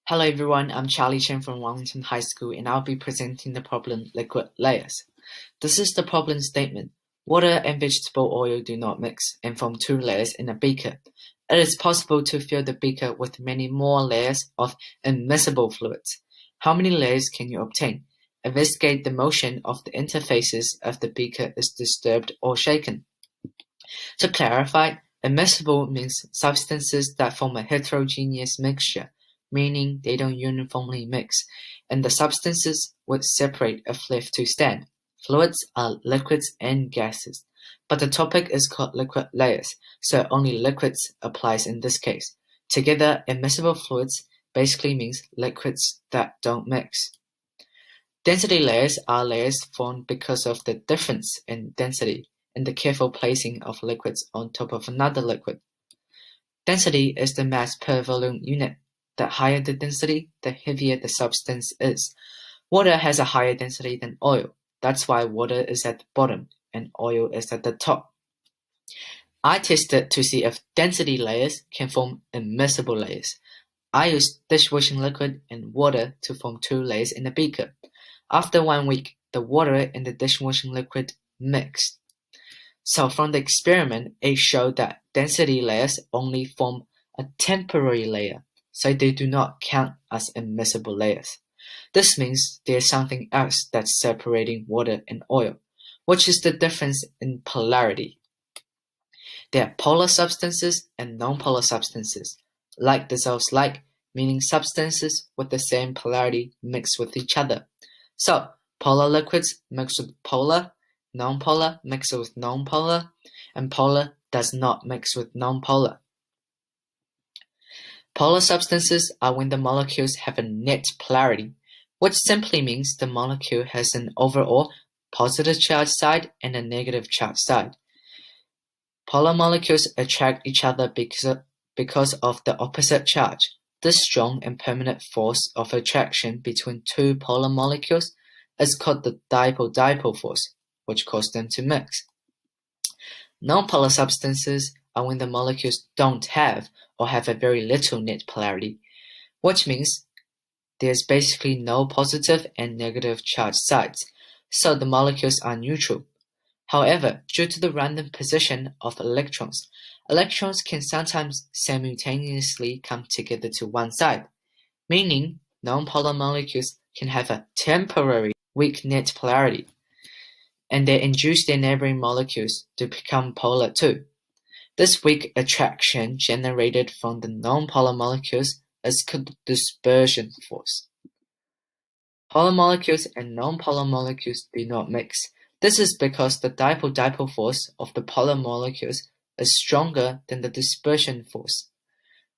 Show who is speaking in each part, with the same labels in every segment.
Speaker 1: Hello everyone, I'm Chen from Wellington High School and I'll be presenting the problem liquid layers. This is the problem statement. Water and vegetable oil do not mix and form two layers in a beaker. It is possible to fill the beaker with many more layers of immiscible fluids. How many layers can you obtain? Investigate the motion of the interfaces if the beaker is disturbed or shaken. To clarify, immiscible means substances that form a heterogeneous mixture, meaning they don't uniformly mix, and the substances would separate if left to stand. Fluids are liquids and gases, but the topic is called liquid layers, so only liquids applies in this case. Together, immiscible fluids basically means liquids that don't mix. Density layers are layers formed because of the difference in density and the careful placing of liquids on top of another liquid. Density is the mass per volume unit. The higher the density, the heavier the substance is. Water has a higher density than oil. That's why water is at the bottom and oil is at the top. I tested to see if density layers can form immiscible layers. I used dishwashing liquid and water to form two layers in a beaker. After 1 week, the water and the dishwashing liquid mixed. So from the experiment, it showed that density layers only form a temporary layer, so they do not count as immiscible layers. This means there's something else that's separating water and oil, which is the difference in polarity. There are polar substances and non-polar substances. Like dissolves like, meaning substances with the same polarity mix with each other. So, polar liquids mix with polar, non-polar mix with non-polar, and polar does not mix with non-polar. Polar substances are when the molecules have a net polarity, which simply means the molecule has an overall positive charge side and a negative charge side. Polar molecules attract each other because of the opposite charge. This strong and permanent force of attraction between two polar molecules is called the dipole-dipole force, which causes them to mix. Non-polar substances are when the molecules don't have or have a very little net polarity, which means there's basically no positive and negative charge sides, so the molecules are neutral. However, due to the random position of electrons can sometimes simultaneously come together to one side, meaning non-polar molecules can have a temporary weak net polarity, and they induce their neighboring molecules to become polar too. This weak attraction generated from the non-polar molecules is called the dispersion force. Polar molecules and non-polar molecules do not mix. This is because the dipole-dipole force of the polar molecules is stronger than the dispersion force,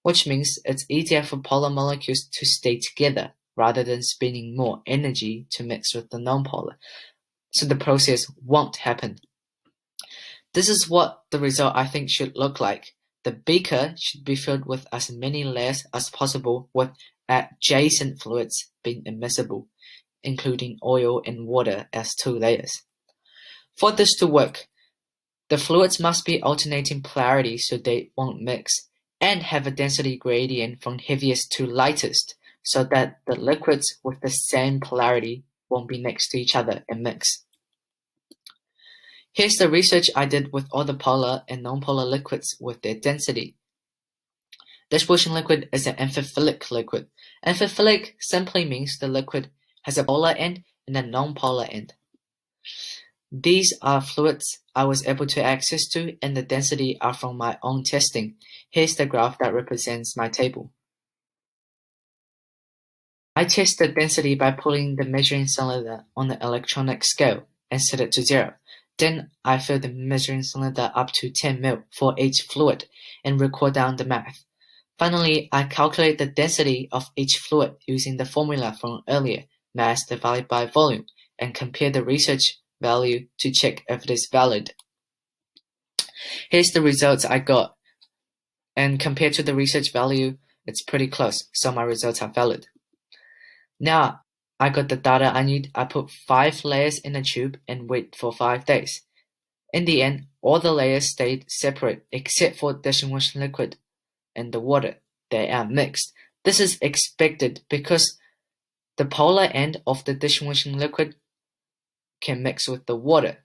Speaker 1: which means it's easier for polar molecules to stay together rather than spending more energy to mix with the non-polar, so the process won't happen. This is what the result I think should look like. The beaker should be filled with as many layers as possible with adjacent fluids being immiscible, including oil and water as two layers. For this to work, the fluids must be alternating polarity so they won't mix, and have a density gradient from heaviest to lightest, so that the liquids with the same polarity won't be next to each other and mix. Here's the research I did with all the polar and non-polar liquids with their density. Dishwashing liquid is an amphiphilic liquid. Amphiphilic simply means the liquid has a polar end and a non-polar end. These are fluids I was able to access to, and the density are from my own testing. Here's the graph that represents my table. I test the density by pulling the measuring cylinder on the electronic scale and set it to 0. Then I fill the measuring cylinder up to 10 ml for each fluid and record down the math. Finally, I calculate the density of each fluid using the formula from earlier, mass divided by volume, and compare the research value to check if it is valid. Here's the results I got, and compared to the research value, it's pretty close, so my results are valid. Now, I got the data I need. I put 5 layers in a tube and wait for 5 days. In the end, all the layers stayed separate except for dishwashing liquid and the water. They are mixed, This is expected because the polar end of the dishwashing liquid can mix with the water.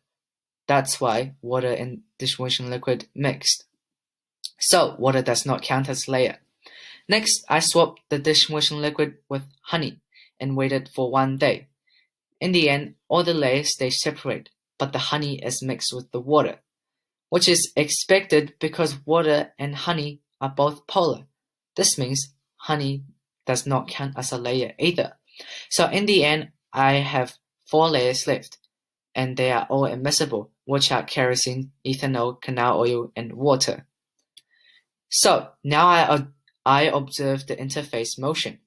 Speaker 1: That's why water and dishwashing liquid mixed. So water does not count as layer. Next, I swapped the dishwashing liquid with honey and waited for 1 day. In the end, all the layers stay separate, but the honey is mixed with the water, which is expected because water and honey are both polar. This means honey does not count as a layer either. So in the end, I have 4 layers left, and they are all immiscible, which are kerosene, ethanol, canal oil, and water. So now I observe the interface motion.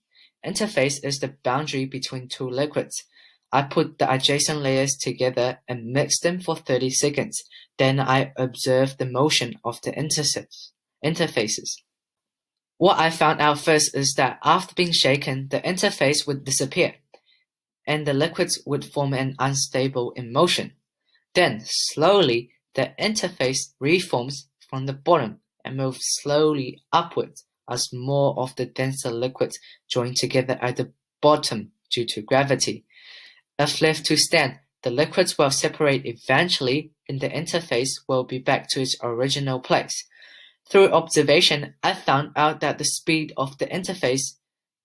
Speaker 1: Interface is the boundary between two liquids. I put the adjacent layers together and mix them for 30 seconds. Then I observe the motion of the interfaces. What I found out first is that after being shaken, the interface would disappear, and the liquids would form an unstable in motion. Then, slowly, the interface reforms from the bottom and moves slowly upwards as more of the denser liquids join together at the bottom due to gravity. If left to stand, the liquids will separate eventually and the interface will be back to its original place. Through observation, I found out that the speed of the interface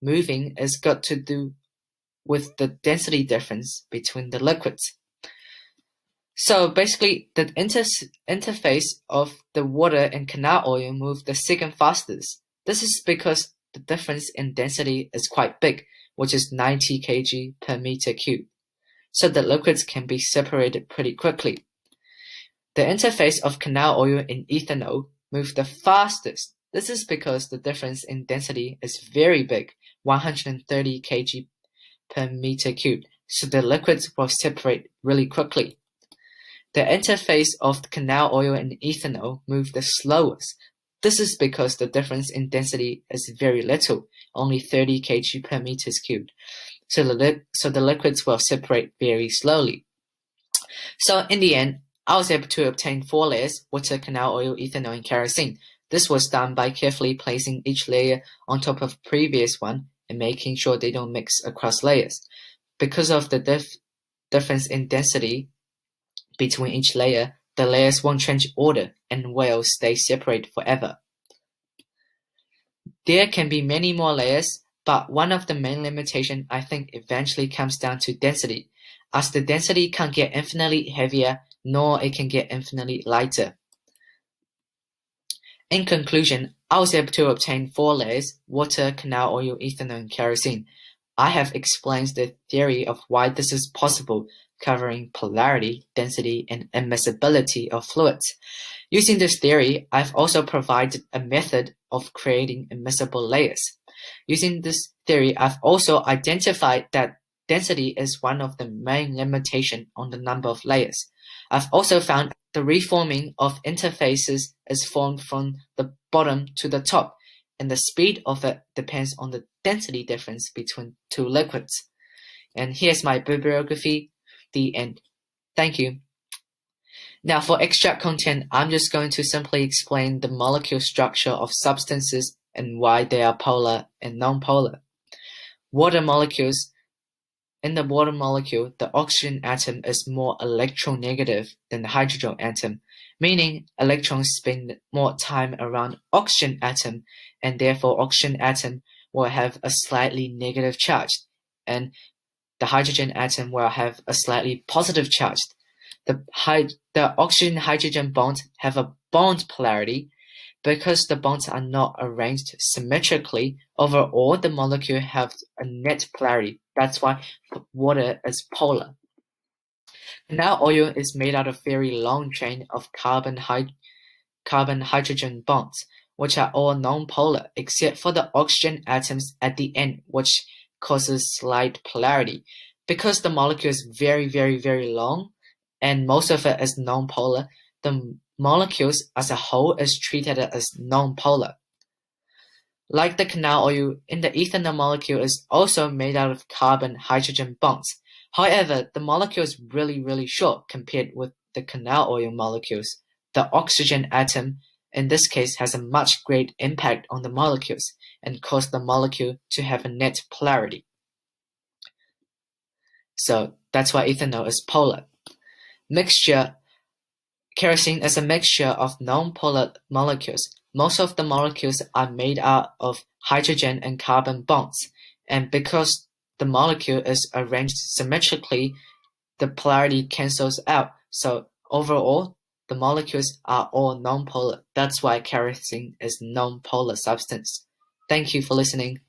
Speaker 1: moving is got to do with the density difference between the liquids. So basically, the interface of the water and canal oil move the second fastest. This is because the difference in density is quite big, which is 90 kg per meter cubed. So the liquids can be separated pretty quickly. The interface of canal oil and ethanol move the fastest. This is because the difference in density is very big, 130 kg per meter cubed, so the liquids will separate really quickly. The interface of canal oil and ethanol move the slowest. This is because the difference in density is very little, only 30 kg per meters cubed, so the liquids will separate very slowly. So in the end, I was able to obtain 4 layers: water, canal oil, ethanol, and kerosene. This was done by carefully placing each layer on top of the previous one and making sure they don't mix across layers. Because of the difference in density between each layer, the layers won't change order and will stay separate forever. There can be many more layers, but one of the main limitations I think eventually comes down to density, as the density can't get infinitely heavier nor it can get infinitely lighter. In conclusion, I was able to obtain 4 layers: water, canal oil, ethanol, and kerosene. I have explained the theory of why this is possible, covering polarity, density, and immiscibility of fluids. Using this theory, I've also provided a method of creating immiscible layers. Using this theory, I've also identified that density is one of the main limitations on the number of layers. I've also found the reforming of interfaces is formed from the bottom to the top, and the speed of it depends on the density difference between two liquids. And here's my bibliography, the end. Thank you. Now for extract content, I'm just going to simply explain the molecule structure of substances and why they are polar and non-polar. Water molecules. In the water molecule, the oxygen atom is more electronegative than the hydrogen atom, meaning electrons spend more time around oxygen atom, and therefore oxygen atom will have a slightly negative charge, and the hydrogen atom will have a slightly positive charge. The oxygen-hydrogen bonds have a bond polarity. Because the bonds are not arranged symmetrically, overall the molecule has a net polarity. That's why water is polar. Canal oil is made out of very long chain of carbon-hydrogen bonds, which are all non-polar except for the oxygen atoms at the end, which causes slight polarity. Because the molecule is very, very, very long, and most of it is non-polar, the molecules as a whole is treated as non-polar. Like the canal oil, in the ethanol molecule is also made out of carbon-hydrogen bonds. However, the molecule is really, really short compared with the canal oil molecules. The oxygen atom in this case has a much great impact on the molecules and cause the molecule to have a net polarity. So that's why ethanol is polar. Kerosene is a mixture of non-polar molecules. Most of the molecules are made out of hydrogen and carbon bonds, and because the molecule is arranged symmetrically, the polarity cancels out. So overall, the molecules are all non-polar. That's why kerosene is non-polar substance. Thank you for listening.